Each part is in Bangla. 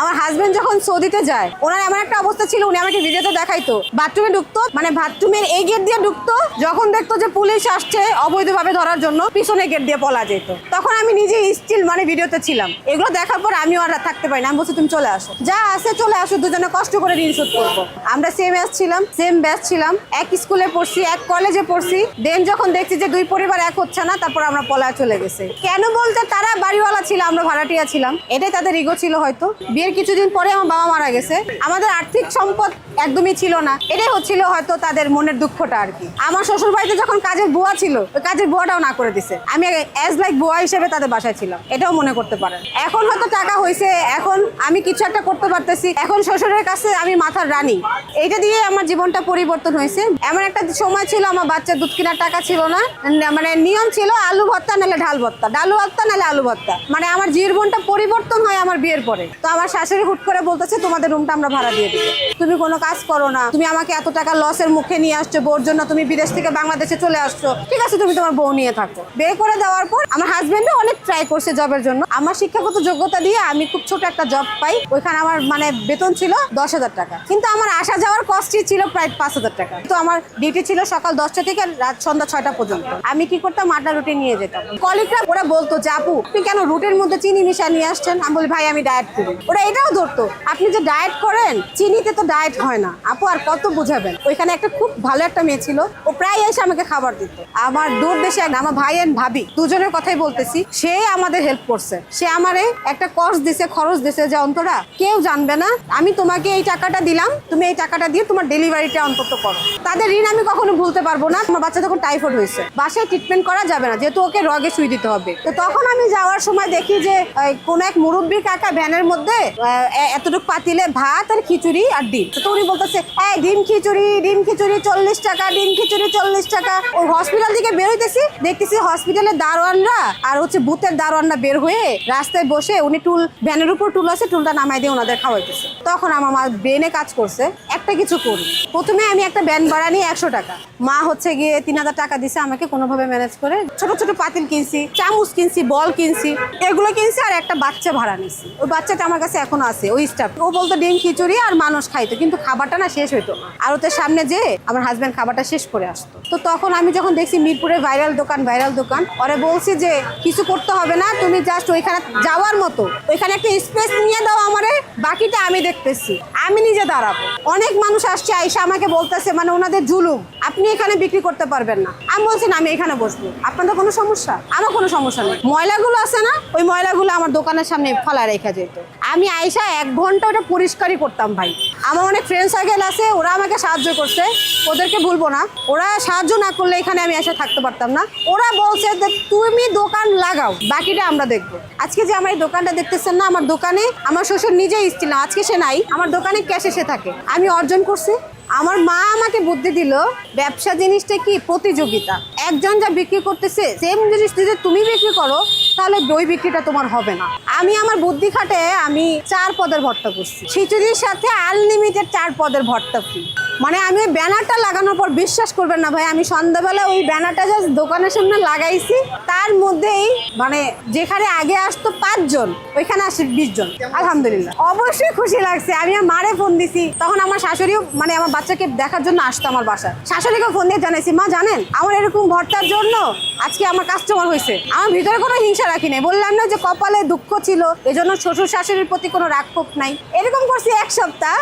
আমার হাজবেন্ড যখন সৌদিতে যায়, ওনার এমন একটা অবস্থা ছিল, উনি আমাকে ভিডিওতে দেখাইতো, বাথরুমে ঢুকতো, মানে বাথরুমের এই গেট দিয়ে ঢুকতো, যখন দেখতো যে পুলিশ আসছে অবৈধভাবে ধরার জন্য, পিছনে গেট দিয়ে পলা যেত। তখন আমি নিজে স্টিল মানে ভিডিওতে ছিলাম। এগুলো দেখার পর আমিও আর থাকতে পারি না, আমি বলছি তুমি চলে আসো, যা আসে চলে আসো, দুজনে কষ্ট করে ঋণ শোধ করবো। আমরা সেম এজ ছিলাম, সেম ব্যাচ ছিলাম, এক স্কুলে পড়ছি, এক কলেজে পড়ছি। দেন যখন দেখছি যে দুই পরিবার এক হচ্ছে না, তারপর আমরা পলায় চলে গেছে। কেন বলতে তারা বাড়িওয়ালা ছিল, আমরা ভাড়াটিয়া ছিলাম, এটাই তাদের ইগো ছিল হয়তো। বিয়ের কিছুদিন পরে আমার বাবা মারা গেছে, আমাদের আর্থিক সম্পদ একদমই ছিল না, এটাই হচ্ছিল হয়তো তাদের মনের দুঃখটা আর কি। আমার শ্বশুর বাড়িতে যখন কাজের বুয়া ছিল, ওই কাজের বুয়াটাও না করে দিছে, আমি অ্যাজ লাইক বুয়া হিসেবে তাদের বাসায় ছিলাম, এটাও মনে করতে পারেন। এখন হয়তো টাকা হয়েছে, এখন আমি কিছু একটা করতে পারতেছি, এখন শ্বশুরের কাছে আমি মাথার রানী, এইটা দিয়ে আমার জীবনটা পরিবর্তন হয়েছে। এমন একটা সময় ছিল আমার বাচ্চার দুধ কেনার টাকা ছিল না, মানে নিয়ম ছিল আলু ভর্তা নাহলে ঢাল ভর্তা, ডালু ভর্তা নাহলে আলু ভর্তা। মানে আমার জীবনটা পরিবর্তন হয় আমার বিয়ের পরে। তো আমার শাশুড়ি হুট করে বলতেছে তোমাদের রুমটা আমরা ভাড়া দিয়ে দিব, তুমি কোনো কাজ করো না, তুমি আমাকে এত টাকা লসের মুখে নিয়ে আসছো, বোর জন্য তুমি বিদেশ থেকে বাংলাদেশে চলে আসছো, ঠিক আছে তুমি তোমার বউ নিয়ে থাকো। বিয়ে করে দেওয়ার পর আমার হাজবেন্ডও অনেক ট্রাই করছে জবের জন্য, আমার শিক্ষাগত যোগ্যতা দিয়ে আমি খুব ছোট একটা জব পাই, ওইখানে আমার মানে বেতন ছিল 10,000 টাকা, কিন্তু আমার আসা যাওয়ার কস্টই ছিল প্রায় 5,000 টাকা। তো আমার ডিউটি ছিল সকাল 10টা থেকে রাত সন্ধ্যা 6টা পর্যন্ত। আমি কি করতাম, আটা রুটি নিয়ে যেতাম। কলিগরা ওরা বলতো যে আপু আপনি কেন রুটির মধ্যে চিনি মিশা নিয়ে আসছেন? আমি বলি ভাই আমি ডায়েট করি। ওরা এটাও ধরতো আপনি যে ডায়েট করেন, চিনিতে তো ডায়েট হয় না আপু, আর কত বুঝাবেন। ওইখানে একটা খুব ভালো একটা মেয়ে ছিল, ও প্রায় এসে আমাকে খাবার দিত। আমার দূর দেশে আমার ভাই এন্ড ভাবি দুজনের কথাই বলতেছি, সে আমাদের হেল্প করছে, সে আমারে একটা কোর্স দিছে, খরচ দিছে, যে অন্তরা কেউ জানবে না আমি তোমাকে এই টাকাটা দিলাম, তুমি এই টাকাটা দিয়ে তোমার ডেলিভারিটা অন্তত করো। তাদের ঋণ আমি কখনো ভুলতে পারবো না। আমার বাচ্চা যখন টাইফয়েড হয়েছে, বাসায় ট্রিটমেন্ট করা যাবে না, যেহেতু ওকে রগে সুই দিতে হবে। তো তখন আমি যাওয়ার সময় দেখি যে কোন এক মুরব্বী কাকা ভ্যানের মধ্যে এতটুকু পাতিলে ভাত আর খিচুড়ি আর ডিম। তো উনি বলতেছে ডিম খিচুড়ি 40 টাকা, ডিম খিচুড়ি 40 টাকা। ওই হসপিটাল থেকে বের হইতেছি, দেখতেছি হসপিটালের দারোয়ানরা আর হচ্ছে বুথের দারোয়ানরা বের হয়ে রাস্তায় বসে, উনি টুল ভ্যানের উপর টুল আছে, টুলটা নামাই দিয়ে ওনাদের খাওয়াইতেছে। তখন আমার মা ব্রেনে কাজ করছে একটা কিছু করি। প্রথমে আমি একটা ব্যান ভাড়া নিয়ে 100 টাকা, মা হচ্ছে গিয়ে 3000 টাকা দিছে আমাকে কোনোভাবে ম্যানেজ করে। ছোট ছোট পাতিল কিনছি, চামচ কিনছি, বল কিনছি, এগুলো কিনছি, আর একটা বাচ্চা ভাড়া নিছি। ওই বাচ্চাটা আমার কাছে এখনো আছে, ওই স্টাফ। ও বলতো ডিম খিচুড়ি আর মানুষ খাইতো, কিন্তু খাবারটা না শেষ হইতো না। আর ওদের সামনে যে আমার হাজবেন্ড খাবারটা শেষ করে আসতো। তো তখন আমি যখন দেখছি মিরপুরে ভাইরাল দোকান, ওরা বলছি যে কিছু করতে হবে না, তুমি জাস্ট ওইখানে যাওয়ার মতো ওইখানে একটা স্পেস নিয়ে দাও আমারে, বাকিটা আমি দেখতেছি, আমি নিজে দাঁড়াবো। অনেক মানুষ আসছে আইসা আমাকে বলতেছে মানে ওনাদের জুলুম, আপনি এখানে বিক্রি করতে পারবেন না। আমি বলছি না আমি এখানে বসবো, আপনাদের কোনো সমস্যা? আমার কোনো সমস্যা নেই। ময়লাগুলো আছে না, ওই ময়লাগুলো আমার দোকানের সামনে ফেলায় রেখে যেত। আমি আইসা 1 ঘন্টা ওটা পরিষ্কারই করতাম ভাই। আমার অনেক ফ্রেন্ড সার্কেল আছে, ওরা আমাকে সাহায্য করছে, ওদেরকে বলবো না, ওরা সাহায্য না করলে এখানে আমি এসে থাকতে পারতাম না। ওরা বলছে যে তুমি দোকান লাগাও, বাকিটা আমরা দেখবো। আজকে যে আমার এই দোকানটা দেখতেছেন না, আমার দোকানে আমার শ্বশুর নিজেই ছিল, আজকে সে নাই, আমার দোকানে ক্যাশে সে থাকে। আমি অর্জন করছি। আমার মা আমাকে বুদ্ধি দিল, ব্যবসা জিনিসটা কি প্রতিযোগিতা। একজন যা বিক্রি করতেছে সেম জিনিস যদি তুমি বিক্রি করো, তাহলে দই বিক্রিটা তোমার হবে না। আমি আমার বুদ্ধি খাটে আমি 4 পদের ভর্তা করছি, খিচুড়ির সাথে আনলিমিটেড 4 পদের ভর্তা ফ্রি। মানে আমি ওই ব্যানারটা লাগানোর পর বিশ্বাস করবেন না ভাই, আমি সন্ধ্যাবেলা ওই ব্যানারটা জাস্ট দোকানের সামনে লাগাইছি, তার মধ্যেই মানে যেখানে আগে আসতো 5 জন, ওইখানে আসে 20 জন। আলহামদুলিল্লাহ, অবশ্যই খুশি লাগছে। আমি আমার মারে ফোন দিছি, তখন আমার শাশুড়িও মানে আমার বাচ্চাকে দেখার জন্য আসতো আমার বাসায়। শাশুড়িকে ফোন দিয়ে জানাইছি, মা জানেন আমার এরকম ভর্তার জন্য আজকে আমার কাস্টমার হয়েছে। আমার ভিতরে কোনো হিংসা রাখি নাই, বললাম না যে কপালে দুঃখ ছিল, এজন্য শ্বশুর শাশুড়ির প্রতি কোনো রাগ ক্ষোভ নাই। এরকম করছি 1 সপ্তাহ।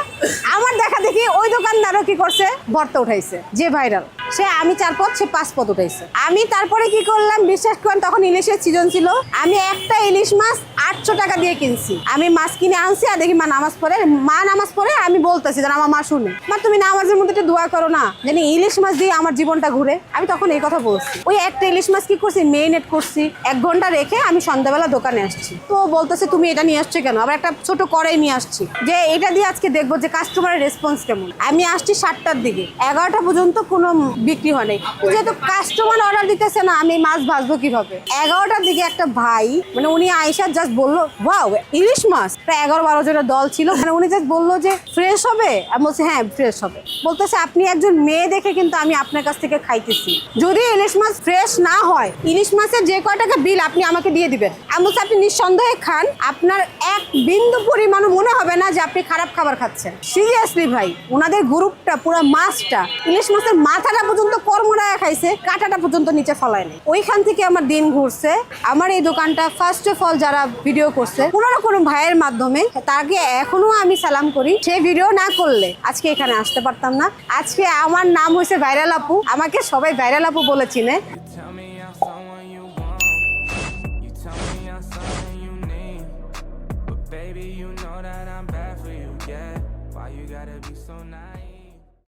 আমার দেখা দেখি ওই দোকানদারও কি করছে, ভর্তা উঠাইছে, যে ভাইরাল সে আমি 4 পদ, সে 5 পদ উঠাইছে। আমি তারপরে কি করলাম বিশ্বাস করেন, তখন ইলিশের সিজন ছিল, আমি একটা ইলিশ মাছ 800 টাকা দিয়ে কিনছি। আমি মাছ কিনে আনছি, আর দেখি মা নামাজ পড়ে, আমি বলতেছি যেন আমার মা শুনে, মা তুমি নামাজের মধ্যে একটু দোয়া করো না, জানি ইলিশ মাছ দিয়ে আমার জীবনটা ঘুরে। আমি তখন এই কথা বলছি। ওই একটা ইলিশ মাছ কি করছি, মেরিনেট করছি, 1 ঘন্টা রেখে আমি সন্ধ্যাবেলা দোকানে আসছি। তো বলতেছে তুমি এটা নিয়ে আসছো কেন? আবার একটা ছোট কড়াই নিয়ে আসছি, যে এটা দিয়ে আজকে দেখবো যে কাস্টমারের রেসপন্স কেমন। আমি আসছি 7টার দিকে, 11টা পর্যন্ত কোনো বিক্রি হয় নাই, যেহেতু কাস্টমার অর্ডার দিতেছে না, আমি মাছ ভাজবো কিভাবে। 11টার দিকে একটা ভাই মানে উনি আইসা জাস্ট বললো ওয়াও ইলিশ মাছ, প্রায় 11-12 জনের দল ছিল, মানে উনি জাস্ট বললো যে ফ্রেশ হবে। আমি বলছি হ্যাঁ ফ্রেশ হবে। বলতেছে আপনি একজন মেয়ে দেখে কিন্তু আমি আপনার কাছ থেকে খাইতেছি, যদি ইলিশ মাছ ফ্রেশ না হয়, ইলিশ মাছের যে কয় টাকা বিল আপনি আমাকে দিয়ে দিবেন। আমি বলছি আপনি নিঃসন্দেহে খান, আপনার 1 বিন্দু পরিমাণও মনে হবে যে আপনি খারাপ খাবার খাচ্ছেন। সিরিয়াসলি ভাই, ওনাদের গ্রুপটা পুরো মাছটা, ইলিশ মাছের মাথাটা পর্যন্ত কর্মরায় খাইছে, কাঁটাটা পর্যন্ত নিচে ফলায় নেই। ওইখান থেকে আমার দিন ঘুরছে। আমার এই দোকানটা ফার্স্ট অফ অল যারা ভিডিও করছে কোনো না কোনো ভাইয়ের মাধ্যমে, তাকে এখনো আমি সালাম করি। সে ভিডিও না করলে আজকে এখানে আসতে পারতাম না। আজকে আমার নাম হয়েছে ভাইরাল আপু, আমাকে সবাই ভাইরাল আপু বলে চিনে। Baby, you know that I'm bad for you, yeah. Why you gotta be so nice?